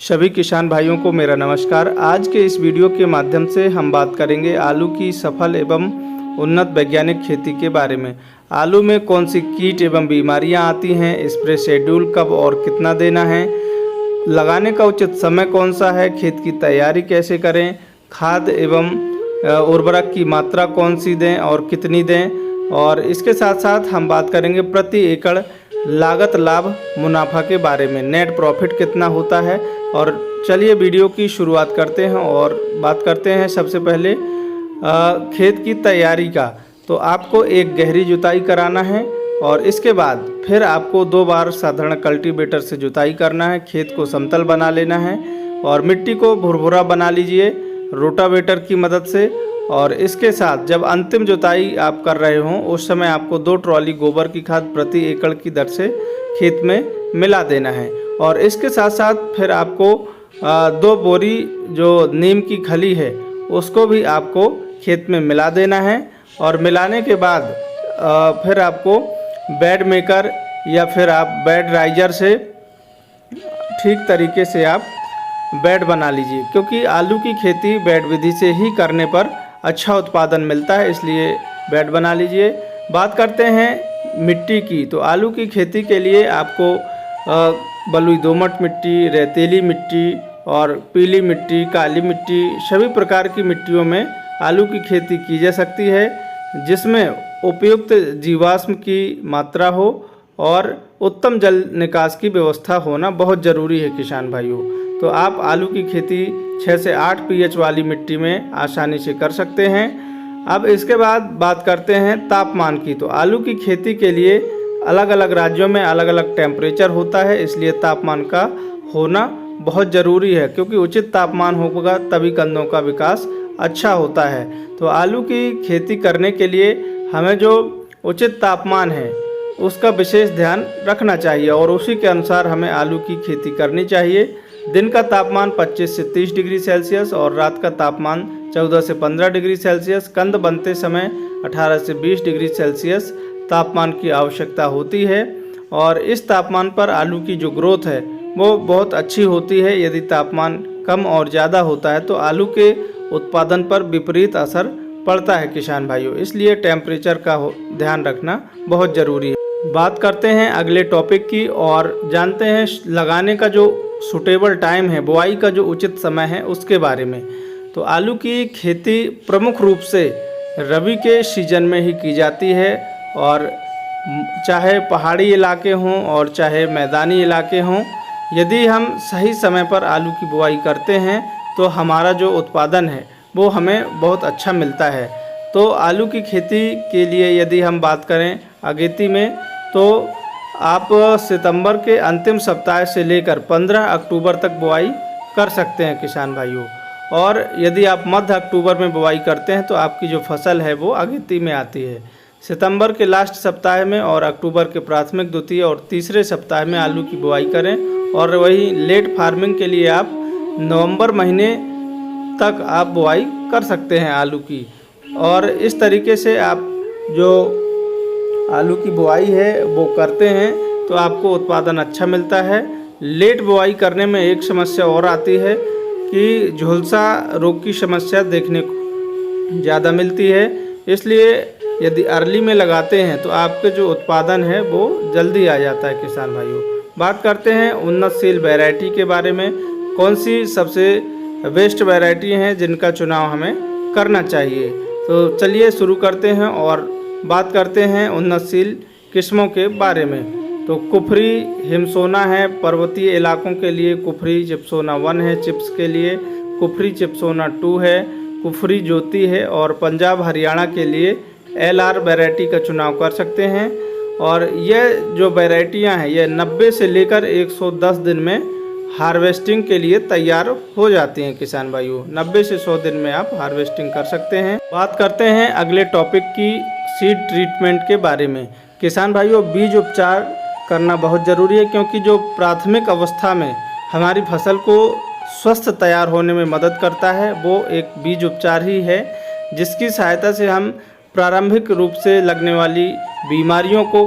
सभी किसान भाइयों को मेरा नमस्कार। आज के इस वीडियो के माध्यम से हम बात करेंगे आलू की सफल एवं उन्नत वैज्ञानिक खेती के बारे में। आलू में कौन सी कीट एवं बीमारियां आती हैं, स्प्रे शेड्यूल कब और कितना देना है, लगाने का उचित समय कौन सा है, खेत की तैयारी कैसे करें, खाद एवं उर्वरक की मात्रा कौन सी दें और कितनी दें, और इसके साथ साथ हम बात करेंगे प्रति एकड़ लागत लाभ मुनाफा के बारे में, नेट प्रॉफिट कितना होता है। और चलिए वीडियो की शुरुआत करते हैं और बात करते हैं सबसे पहले खेत की तैयारी का। तो आपको एक गहरी जुताई कराना है और इसके बाद फिर आपको 2 बार साधारण कल्टीवेटर से जुताई करना है। खेत को समतल बना लेना है और मिट्टी को भुरभुरा बना लीजिए रोटावेटर की मदद से। और इसके साथ जब अंतिम जुताई आप कर रहे हों उस समय आपको 2 ट्रॉली गोबर की खाद प्रति एकड़ की दर से खेत में मिला देना है। और इसके साथ साथ फिर आपको 2 बोरी जो नीम की खली है उसको भी आपको खेत में मिला देना है। और मिलाने के बाद फिर आपको बेड मेकर या फिर आप बेड राइजर से ठीक तरीके से आप बेड बना लीजिए, क्योंकि आलू की खेती बेड विधि से ही करने पर अच्छा उत्पादन मिलता है, इसलिए बेड बना लीजिए। बात करते हैं मिट्टी की। तो आलू की खेती के लिए आपको बलुई दोमट मिट्टी, रेतीली मिट्टी और पीली मिट्टी, काली मिट्टी, सभी प्रकार की मिट्टियों में आलू की खेती की जा सकती है, जिसमें उपयुक्त जीवाश्म की मात्रा हो और उत्तम जल निकास की व्यवस्था होना बहुत ज़रूरी है किसान भाइयों। तो आप आलू की खेती 6 से 8 pH वाली मिट्टी में आसानी से कर सकते हैं। अब इसके बाद बात करते हैं तापमान की। तो आलू की खेती के लिए अलग अलग राज्यों में अलग अलग टेम्परेचर होता है, इसलिए तापमान का होना बहुत ज़रूरी है, क्योंकि उचित तापमान होगा तभी कंदों का विकास अच्छा होता है। तो आलू की खेती करने के लिए हमें जो उचित तापमान है उसका विशेष ध्यान रखना चाहिए और उसी के अनुसार हमें आलू की खेती करनी चाहिए। दिन का तापमान 25 से 30 डिग्री सेल्सियस और रात का तापमान 14 से 15 डिग्री सेल्सियस, कंद बनते समय 18 से 20 डिग्री सेल्सियस तापमान की आवश्यकता होती है। और इस तापमान पर आलू की जो ग्रोथ है वो बहुत अच्छी होती है। यदि तापमान कम और ज़्यादा होता है तो आलू के उत्पादन पर विपरीत असर पड़ता है किसान भाइयों, इसलिए टेम्परेचर का ध्यान रखना बहुत ज़रूरी है। बात करते हैं अगले टॉपिक की और जानते हैं लगाने का जो सूटेबल टाइम है, बुआई का जो उचित समय है उसके बारे में। तो आलू की खेती प्रमुख रूप से रबी के सीजन में ही की जाती है, और चाहे पहाड़ी इलाके हों और चाहे मैदानी इलाके हों, यदि हम सही समय पर आलू की बुआई करते हैं तो हमारा जो उत्पादन है वो हमें बहुत अच्छा मिलता है। तो आलू की खेती के लिए यदि हम बात करें अगेती में, तो आप सितंबर के अंतिम सप्ताह से लेकर 15 अक्टूबर तक बुआई कर सकते हैं किसान भाइयों। और यदि आप मध्य अक्टूबर में बुआई करते हैं तो आपकी जो फसल है वो अगेती में आती है। सितंबर के लास्ट सप्ताह में और अक्टूबर के प्राथमिक, द्वितीय और तीसरे सप्ताह में आलू की बुआई करें। और वही लेट फार्मिंग के लिए आप नवंबर महीने तक आप बुआई कर सकते हैं आलू की। और इस तरीके से आप जो आलू की बुआई है वो करते हैं तो आपको उत्पादन अच्छा मिलता है। लेट बुआई करने में एक समस्या और आती है कि झुलसा रोग की समस्या देखने को ज़्यादा मिलती है, इसलिए यदि अर्ली में लगाते हैं तो आपके जो उत्पादन है वो जल्दी आ जाता है किसान भाइयों। बात करते हैं उन्नतशील वैरायटी के बारे में, कौन सी सबसे बेस्ट वैरायटी हैं जिनका चुनाव हमें करना चाहिए। तो चलिए शुरू करते हैं और बात करते हैं उन्नतशील किस्मों के बारे में। तो कुफरी हिमसोना है पर्वतीय इलाकों के लिए, कुफरी चिप्सोना 1 है चिप्स के लिए, कुफरी चिप्सोना 2 है, कुफरी ज्योति है, और पंजाब हरियाणा के लिए LR वैरायटी का चुनाव कर सकते हैं। और यह जो वैरायटियां हैं ये 90 से लेकर 110 दिन में हार्वेस्टिंग के लिए तैयार हो जाती हैं किसान भाइयों। 90 से 100 दिन में आप हार्वेस्टिंग कर सकते हैं। बात करते हैं अगले टॉपिक की, सीड ट्रीटमेंट के बारे में। किसान भाइयों, बीज उपचार करना बहुत ज़रूरी है, क्योंकि जो प्राथमिक अवस्था में हमारी फसल को स्वस्थ तैयार होने में मदद करता है वो एक बीज उपचार ही है, जिसकी सहायता से हम प्रारंभिक रूप से लगने वाली बीमारियों को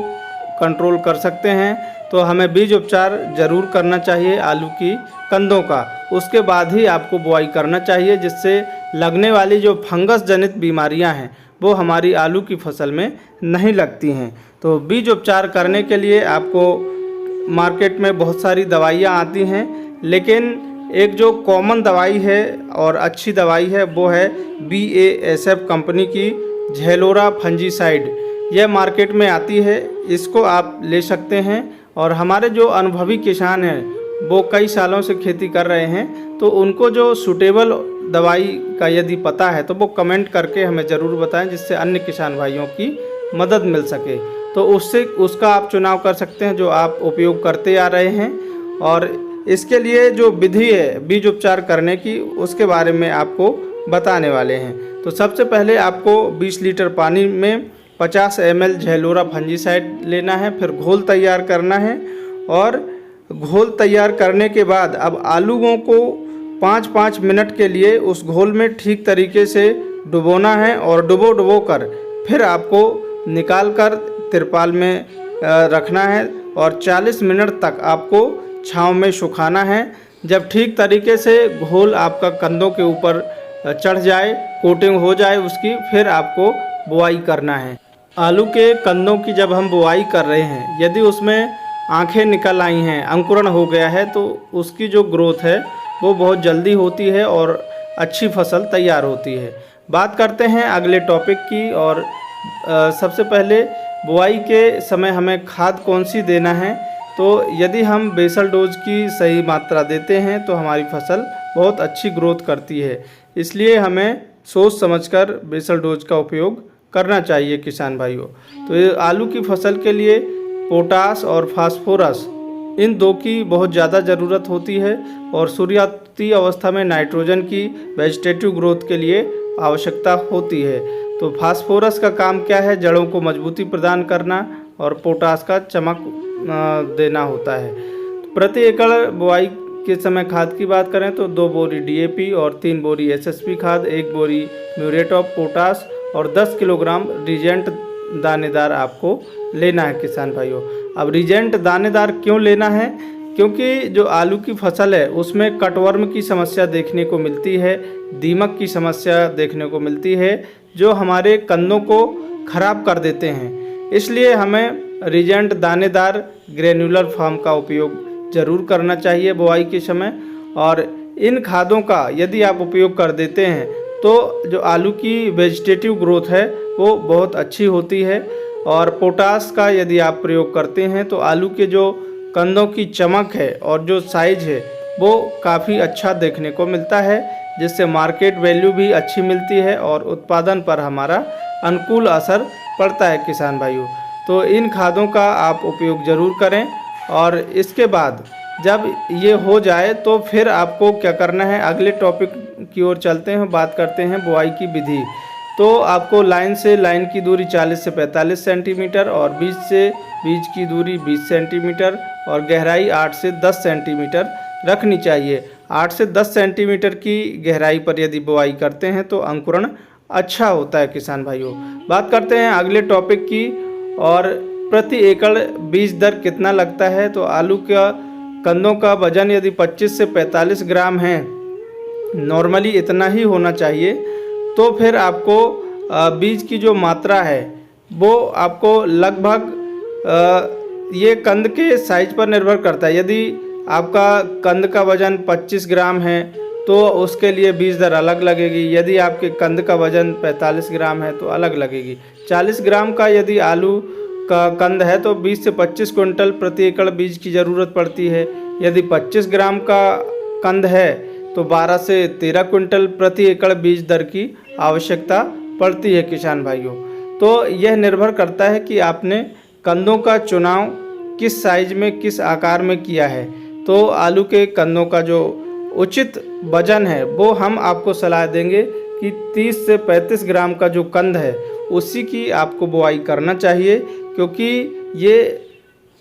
कंट्रोल कर सकते हैं। तो हमें बीज उपचार ज़रूर करना चाहिए आलू की कंदों का। उसके बाद ही आपको बुआई करना चाहिए, जिससे लगने वाली जो फंगस जनित बीमारियां हैं वो हमारी आलू की फसल में नहीं लगती हैं। तो बीज उपचार करने के लिए आपको मार्केट में बहुत सारी दवाइयाँ आती हैं, लेकिन एक जो कॉमन दवाई है और अच्छी दवाई है वो है BASF कंपनी की झेलोरा फंजीसाइड। यह मार्केट में आती है, इसको आप ले सकते हैं। और हमारे जो अनुभवी किसान हैं वो कई सालों से खेती कर रहे हैं, तो उनको जो सूटेबल दवाई का यदि पता है तो वो कमेंट करके हमें ज़रूर बताएं, जिससे अन्य किसान भाइयों की मदद मिल सके। तो उसका आप चुनाव कर सकते हैं जो आप उपयोग करते आ रहे हैं। और इसके लिए जो विधि है बीज उपचार करने की, उसके बारे में आपको बताने वाले हैं। तो सबसे पहले आपको 20 लीटर पानी में 50 ml झेलोरा फंजीसाइड लेना है, फिर घोल तैयार करना है। और घोल तैयार करने के बाद अब आलूओं को 5-5 मिनट के लिए उस घोल में ठीक तरीके से डुबोना है, और डुबो कर फिर आपको निकाल कर तिरपाल में रखना है और 40 मिनट तक आपको छांव में सुखाना है। जब ठीक तरीके से घोल आपका कंदों के ऊपर चढ़ जाए, कोटिंग हो जाए उसकी, फिर आपको बुआई करना है। आलू के कंदों की जब हम बुआई कर रहे हैं, यदि उसमें आंखें निकल आई हैं, अंकुरण हो गया है, तो उसकी जो ग्रोथ है वो बहुत जल्दी होती है और अच्छी फसल तैयार होती है। बात करते हैं अगले टॉपिक की। और सबसे पहले बुआई के समय हमें खाद कौन सी देना है। तो यदि हम बेसल डोज की सही मात्रा देते हैं तो हमारी फसल बहुत अच्छी ग्रोथ करती है। इसलिए हमें सोच समझकर बेसल डोज का उपयोग करना चाहिए किसान भाइयों। तो ये आलू की फसल के लिए पोटास और फास्फोरस, इन दो की बहुत ज़्यादा ज़रूरत होती है। और शुरुआती अवस्था में नाइट्रोजन की वेजिटेटिव ग्रोथ के लिए आवश्यकता होती है। तो फास्फोरस का काम क्या है? जड़ों को मजबूती प्रदान करना, और पोटास का चमक देना होता है। प्रति एकड़ बुआई के समय खाद की बात करें तो 2 बोरी DAP और 3 बोरी SSP खाद, 1 बोरी म्यूरेट ऑफ पोटास और 10 किलोग्राम रीजेंट दानेदार आपको लेना है किसान भाइयों। अब रीजेंट दानेदार क्यों लेना है? क्योंकि जो आलू की फसल है उसमें कटवर्म की समस्या देखने को मिलती है, दीमक की समस्या देखने को मिलती है, जो हमारे कंदों को खराब कर देते हैं। इसलिए हमें रीजेंट दानेदार ग्रेन्युलर फॉर्म का उपयोग ज़रूर करना चाहिए बुआई के समय। और इन खादों का यदि आप उपयोग कर देते हैं तो जो आलू की वेजिटेटिव ग्रोथ है वो बहुत अच्छी होती है। और पोटास का यदि आप प्रयोग करते हैं तो आलू के जो कंदों की चमक है और जो साइज है वो काफ़ी अच्छा देखने को मिलता है, जिससे मार्केट वैल्यू भी अच्छी मिलती है और उत्पादन पर हमारा अनुकूल असर पड़ता है किसान भाइयों। तो इन खादों का आप उपयोग ज़रूर करें। और इसके बाद जब ये हो जाए तो फिर आपको क्या करना है, अगले टॉपिक की ओर चलते हैं, बात करते हैं बुआई की विधि। तो आपको लाइन से लाइन की दूरी 40 से 45 सेंटीमीटर और बीज से बीज की दूरी 20 सेंटीमीटर और गहराई 8 से 10 सेंटीमीटर रखनी चाहिए। 8 से 10 सेंटीमीटर की गहराई पर यदि बुआई करते हैं तो अंकुरण अच्छा होता है किसान भाइयों। बात करते हैं अगले टॉपिक की। और प्रति एकड़ बीज दर कितना लगता है? तो आलू का कंदों का वजन यदि 25 से 45 ग्राम है, नॉर्मली इतना ही होना चाहिए, तो फिर आपको बीज की जो मात्रा है वो आपको लगभग ये कंद के साइज पर निर्भर करता है। यदि आपका कंद का वजन 25 ग्राम है तो उसके लिए बीज दर अलग लगेगी। यदि आपके कंद का वजन 45 ग्राम है तो अलग लगेगी। 40 ग्राम का यदि आलू का कंद है तो 20 से 25 क्विंटल प्रति एकड़ बीज की ज़रूरत पड़ती है। यदि 25 ग्राम का कंद है तो 12 से 13 क्विंटल प्रति एकड़ बीज दर की आवश्यकता पड़ती है किसान भाइयों। तो यह निर्भर करता है कि आपने कंदों का चुनाव किस साइज में, किस आकार में किया है। तो आलू के कंदों का जो उचित वजन है वो हम आपको सलाह देंगे कि 30 से 35 ग्राम का जो कंद है उसी की आपको बुआई करना चाहिए, क्योंकि ये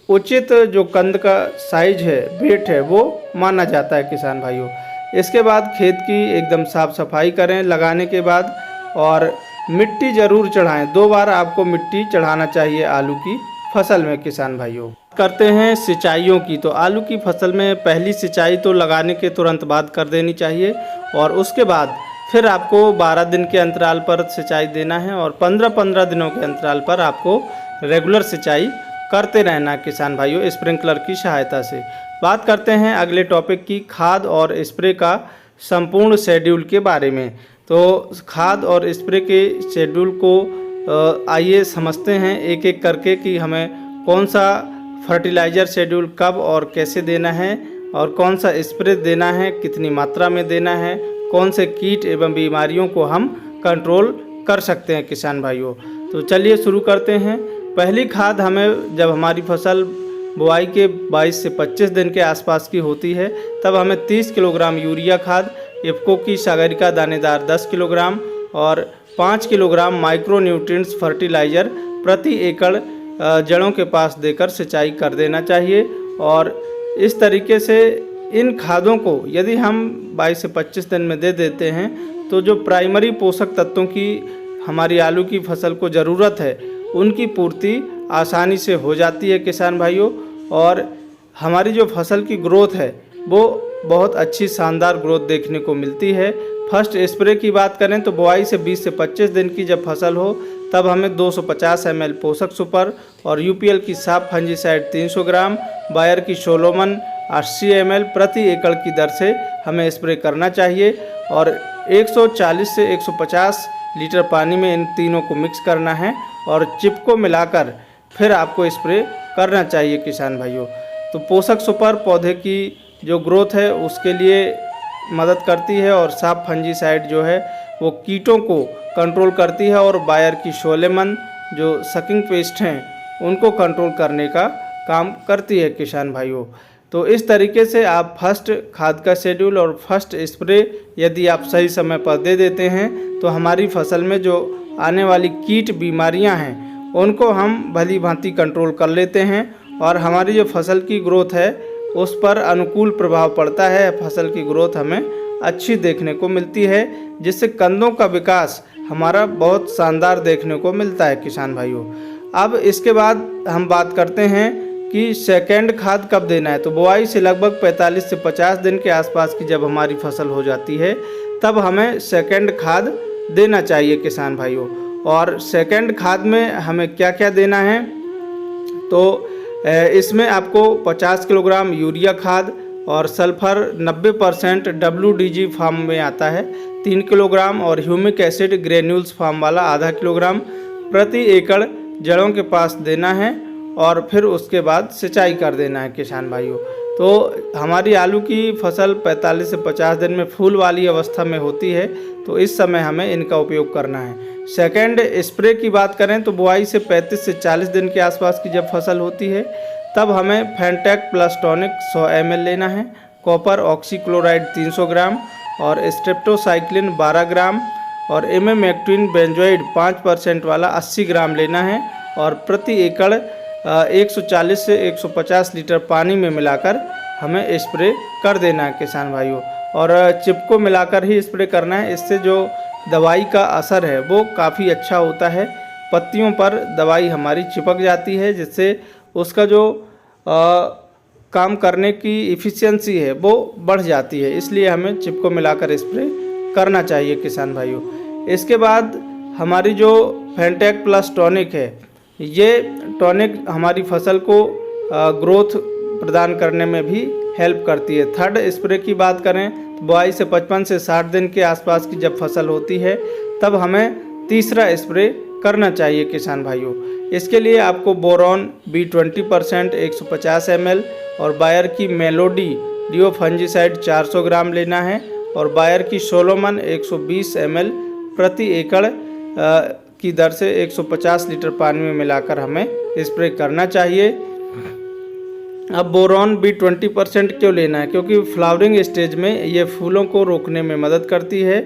उचित जो कंद का साइज है, वेट है, वो माना जाता है किसान भाइयों। इसके बाद खेत की एकदम साफ़ सफाई करें लगाने के बाद, और मिट्टी ज़रूर चढ़ाएं। 2 बार आपको मिट्टी चढ़ाना चाहिए आलू की फसल में किसान भाइयों। करते हैं सिंचाइयों की। तो आलू की फसल में पहली सिंचाई तो लगाने के तुरंत बाद कर देनी चाहिए और उसके बाद फिर आपको 12 दिन के अंतराल पर सिंचाई देना है और 15-15 दिनों के अंतराल पर आपको रेगुलर सिंचाई करते रहना किसान भाइयों स्प्रिंकलर की सहायता से। बात करते हैं अगले टॉपिक की, खाद और स्प्रे का संपूर्ण शेड्यूल के बारे में। तो खाद और स्प्रे के शेड्यूल को आइए समझते हैं एक एक करके कि हमें कौन सा फर्टिलाइज़र शेड्यूल कब और कैसे देना है और कौन सा स्प्रे देना है, कितनी मात्रा में देना है, कौन से कीट एवं बीमारियों को हम कंट्रोल कर सकते हैं किसान भाइयों। तो चलिए शुरू करते हैं। पहली खाद हमें जब हमारी फसल बुआई के 22 से 25 दिन के आसपास की होती है तब हमें 30 किलोग्राम यूरिया खाद, इफ्को की सागरिका दानेदार 10 किलोग्राम और 5 किलोग्राम माइक्रो न्यूट्रिएंट्स फर्टिलाइज़र प्रति एकड़ जड़ों के पास देकर सिंचाई कर देना चाहिए। और इस तरीके से इन खादों को यदि हम 22 से 25 दिन में दे देते हैं तो जो प्राइमरी पोषक तत्वों की हमारी आलू की फसल को ज़रूरत है उनकी पूर्ति आसानी से हो जाती है किसान भाइयों और हमारी जो फसल की ग्रोथ है वो बहुत अच्छी शानदार ग्रोथ देखने को मिलती है। फर्स्ट स्प्रे की बात करें तो बुआई से 20 से 25 दिन की जब फसल हो तब हमें 250 ml पोषक सुपर और यूपीएल की साफ फंजीसाइड 300 ग्राम, बायर की सोलोमन 80 ml प्रति एकड़ की दर से हमें स्प्रे करना चाहिए और 140 से 150 लीटर पानी में इन तीनों को मिक्स करना है और चिप को मिलाकर फिर आपको स्प्रे करना चाहिए किसान भाइयों। तो पोषक सुपर पौधे की जो ग्रोथ है उसके लिए मदद करती है और साफ फंजीसाइड जो है वो कीटों को कंट्रोल करती है और बायर की सोलेमन जो सकिंग पेस्ट हैं उनको कंट्रोल करने का काम करती है किसान भाइयों। तो इस तरीके से आप फर्स्ट खाद का शेड्यूल और फर्स्ट स्प्रे यदि आप सही समय पर दे देते हैं तो हमारी फसल में जो आने वाली कीट बीमारियां हैं उनको हम भली भांति कंट्रोल कर लेते हैं और हमारी जो फसल की ग्रोथ है उस पर अनुकूल प्रभाव पड़ता है। फसल की ग्रोथ हमें अच्छी देखने को मिलती है जिससे कंदों का विकास हमारा बहुत शानदार देखने को मिलता है किसान भाइयों। अब इसके बाद हम बात करते हैं कि सेकेंड खाद कब देना है। तो बुआई से लगभग 45 से 50 दिन के आसपास की जब हमारी फसल हो जाती है तब हमें सेकेंड खाद देना चाहिए किसान भाइयों। और सेकेंड खाद में हमें क्या क्या देना है तो इसमें आपको 50 किलोग्राम यूरिया खाद और सल्फर 90% WDG फार्म में आता है 3 किलोग्राम और ह्यूमिक एसिड ग्रेन्यूल्स फार्म वाला आधा किलोग्राम प्रति एकड़ जड़ों के पास देना है और फिर उसके बाद सिंचाई कर देना है किसान भाइयों। तो हमारी आलू की फसल 45 से 50 दिन में फूल वाली अवस्था में होती है तो इस समय हमें इनका उपयोग करना है। सेकेंड स्प्रे की बात करें तो बुआई से 35 से 40 दिन के आसपास की जब फसल होती है तब हमें फेंटेक प्लस टॉनिक 100 ml लेना है, कॉपर ऑक्सीक्लोराइड 300 ग्राम और स्ट्रेप्टोसाइक्लिन 12 ग्राम और इमेमेक्टिन बेंजोइड 5% वाला 80 ग्राम लेना है और प्रति एकड़ 140 से 150 लीटर पानी में मिलाकर हमें स्प्रे कर देना है किसान भाइयों। और चिप को मिलाकर ही स्प्रे करना है, इससे जो दवाई का असर है वो काफ़ी अच्छा होता है। पत्तियों पर दवाई हमारी चिपक जाती है जिससे उसका जो काम करने की इफ़िशियंसी है वो बढ़ जाती है, इसलिए हमें चिप को मिलाकर स्प्रे करना चाहिए किसान भाइयों। इसके बाद हमारी जो फेंटेक प्लस टॉनिक है ये टॉनिक हमारी फसल को ग्रोथ प्रदान करने में भी हेल्प करती है। थर्ड स्प्रे की बात करें तो बुआई से 55 से 60 दिन के आसपास की जब फसल होती है तब हमें तीसरा स्प्रे करना चाहिए किसान भाइयों। इसके लिए आपको बोरॉन B20% 150 ml और बायर की मेलोडी डिओ फंजीसाइड 400 ग्राम लेना है और बायर की सोलोमन 120 ml प्रति एकड़ की दर से 150 लीटर पानी में मिलाकर हमें स्प्रे करना चाहिए। अब बोरॉन B20% क्यों लेना है, क्योंकि फ्लावरिंग स्टेज में ये फूलों को रोकने में मदद करती है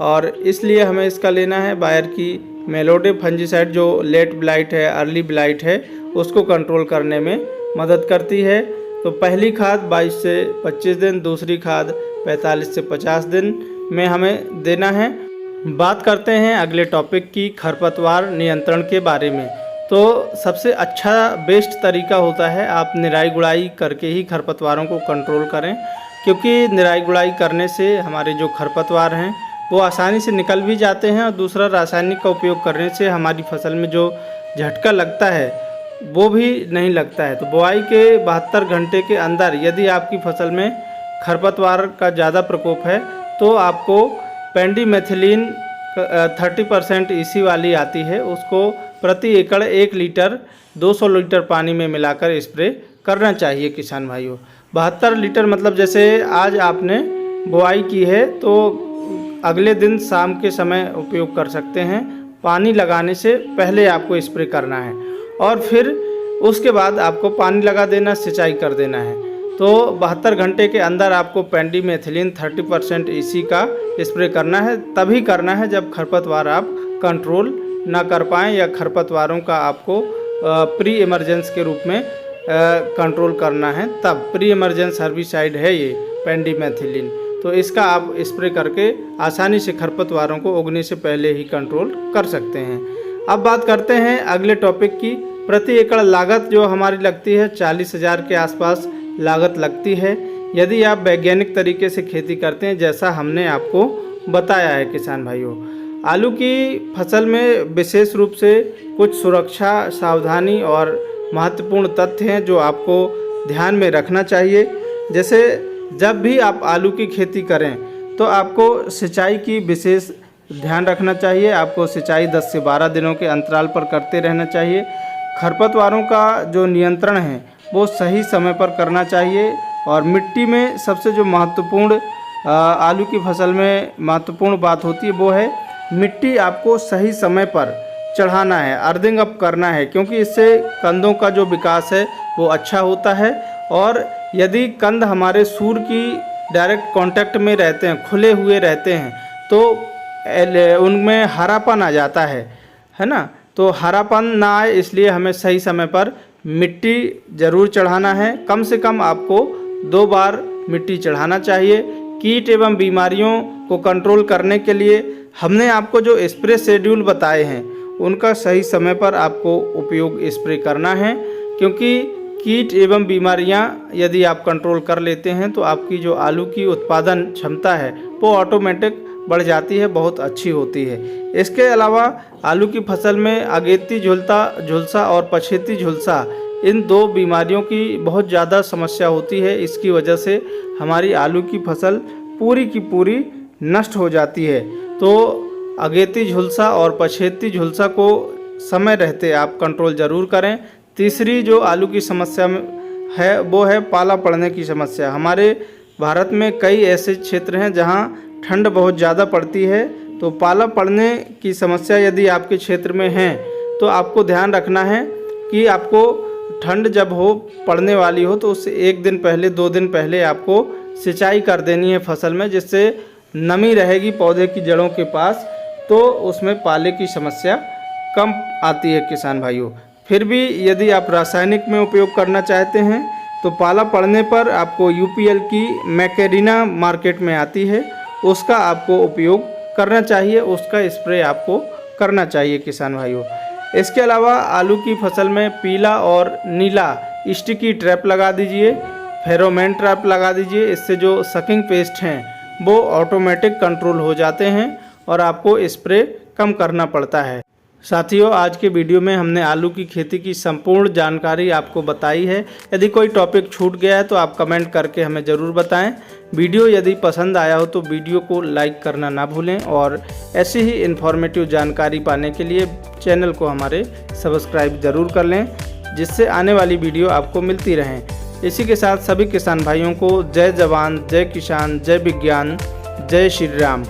और इसलिए हमें इसका लेना है। बायर की मेलोडी फंजीसाइड जो लेट ब्लाइट है, अर्ली ब्लाइट है, उसको कंट्रोल करने में मदद करती है। तो पहली खाद 22 से 25 दिन, दूसरी खाद 45 से 50 दिन में हमें देना है। बात करते हैं अगले टॉपिक की, खरपतवार नियंत्रण के बारे में। तो तो सबसे अच्छा बेस्ट तरीका होता है आप निराई गुड़ाई करके ही खरपतवारों को कंट्रोल करें, क्योंकि निराई गुड़ाई करने से हमारे जो खरपतवार हैं वो आसानी से निकल भी जाते हैं, और दूसरा रासायनिक का उपयोग करने से हमारी फसल में जो झटका लगता है वो भी नहीं लगता है। तो बुआई के 72 घंटे के अंदर यदि आपकी फसल में खरपतवार का ज़्यादा प्रकोप है तो आपको पेंडिमेथिलीन 30% ईसी वाली आती है, उसको प्रति एकड़ 1 लीटर 200 लीटर पानी में मिलाकर स्प्रे करना चाहिए किसान भाइयों। 72 लीटर मतलब जैसे आज आपने बुआई की है तो अगले दिन शाम के समय उपयोग कर सकते हैं। पानी लगाने से पहले आपको स्प्रे करना है और फिर उसके बाद आपको पानी लगा देना, सिंचाई कर देना है। तो 72 घंटे के अंदर आपको पेंडिमेथिलीन 30% ईसी का स्प्रे करना है। तभी करना है जब खरपतवार आप कंट्रोल ना कर पाएँ या खरपतवारों का आपको प्री इमरजेंस के रूप में कंट्रोल करना है, तब प्री इमरजेंस हर्बिसाइड है ये पेंडिमेथिलीन। तो इसका आप स्प्रे करके आसानी से खरपतवारों को उगने से पहले ही कंट्रोल कर सकते हैं। अब बात करते हैं अगले टॉपिक की। प्रति एकड़ लागत जो हमारी लगती है 40,000 के आसपास लागत लगती है यदि आप वैज्ञानिक तरीके से खेती करते हैं, जैसा हमने आपको बताया है किसान भाइयों। आलू की फसल में विशेष रूप से कुछ सुरक्षा, सावधानी और महत्वपूर्ण तथ्य हैं जो आपको ध्यान में रखना चाहिए। जैसे जब भी आप आलू की खेती करें तो आपको सिंचाई की विशेष ध्यान रखना चाहिए। आपको सिंचाई 10 से 12 दिनों के अंतराल पर करते रहना चाहिए। खरपतवारों का जो नियंत्रण है वो सही समय पर करना चाहिए। और मिट्टी में सबसे जो महत्वपूर्ण आलू की फसल में महत्वपूर्ण बात होती है वो है मिट्टी आपको सही समय पर चढ़ाना है, अर्थिंग अप करना है, क्योंकि इससे कंदों का जो विकास है वो अच्छा होता है। और यदि कंद हमारे सूर की डायरेक्ट कांटेक्ट में रहते हैं, खुले हुए रहते हैं, तो उनमें हरापन आ जाता है ना। तो हरापन ना आए इसलिए हमें सही समय पर मिट्टी ज़रूर चढ़ाना है। कम से कम आपको 2 बार मिट्टी चढ़ाना चाहिए। कीट एवं बीमारियों को कंट्रोल करने के लिए हमने आपको जो स्प्रे शेड्यूल बताए हैं उनका सही समय पर आपको उपयोग स्प्रे करना है, क्योंकि कीट एवं बीमारियां यदि आप कंट्रोल कर लेते हैं तो आपकी जो आलू की उत्पादन क्षमता है वो ऑटोमेटिक बढ़ जाती है, बहुत अच्छी होती है। इसके अलावा आलू की फसल में अगेती झुलसा और पछेती झुलसा, इन 2 बीमारियों की बहुत ज़्यादा समस्या होती है। इसकी वजह से हमारी आलू की फसल पूरी की पूरी नष्ट हो जाती है। तो अगेती झुलसा और पछेती झुलसा को समय रहते आप कंट्रोल ज़रूर करें। तीसरी जो आलू की समस्या है वो है पाला पड़ने की समस्या। हमारे भारत में कई ऐसे क्षेत्र हैं जहां ठंड बहुत ज़्यादा पड़ती है, तो पाला पड़ने की समस्या यदि आपके क्षेत्र में है तो आपको ध्यान रखना है कि आपको ठंड जब हो पड़ने वाली हो तो उससे 1 दिन पहले 2 दिन पहले आपको सिंचाई कर देनी है फसल में, जिससे नमी रहेगी पौधे की जड़ों के पास, तो उसमें पाले की समस्या कम आती है किसान भाइयों। फिर भी यदि आप रासायनिक में उपयोग करना चाहते हैं तो पाला पड़ने पर आपको यूपीएल की मैकेरिना मार्केट में आती है, उसका आपको उपयोग करना चाहिए, उसका स्प्रे आपको करना चाहिए किसान भाइयों। इसके अलावा आलू की फसल में पीला और नीला स्टिकी ट्रैप लगा दीजिए, फेरोमोन ट्रैप लगा दीजिए। इससे जो सकिंग पेस्ट हैं वो ऑटोमेटिक कंट्रोल हो जाते हैं और आपको स्प्रे कम करना पड़ता है। साथियों, आज के वीडियो में हमने आलू की खेती की संपूर्ण जानकारी आपको बताई है। यदि कोई टॉपिक छूट गया है तो आप कमेंट करके हमें ज़रूर बताएं। वीडियो यदि पसंद आया हो तो वीडियो को लाइक करना ना भूलें और ऐसी ही इन्फॉर्मेटिव जानकारी पाने के लिए चैनल को हमारे सब्सक्राइब ज़रूर कर लें, जिससे आने वाली वीडियो आपको मिलती रहें। इसी के साथ सभी किसान भाइयों को जय जवान, जय किसान, जय विज्ञान, जय श्री राम।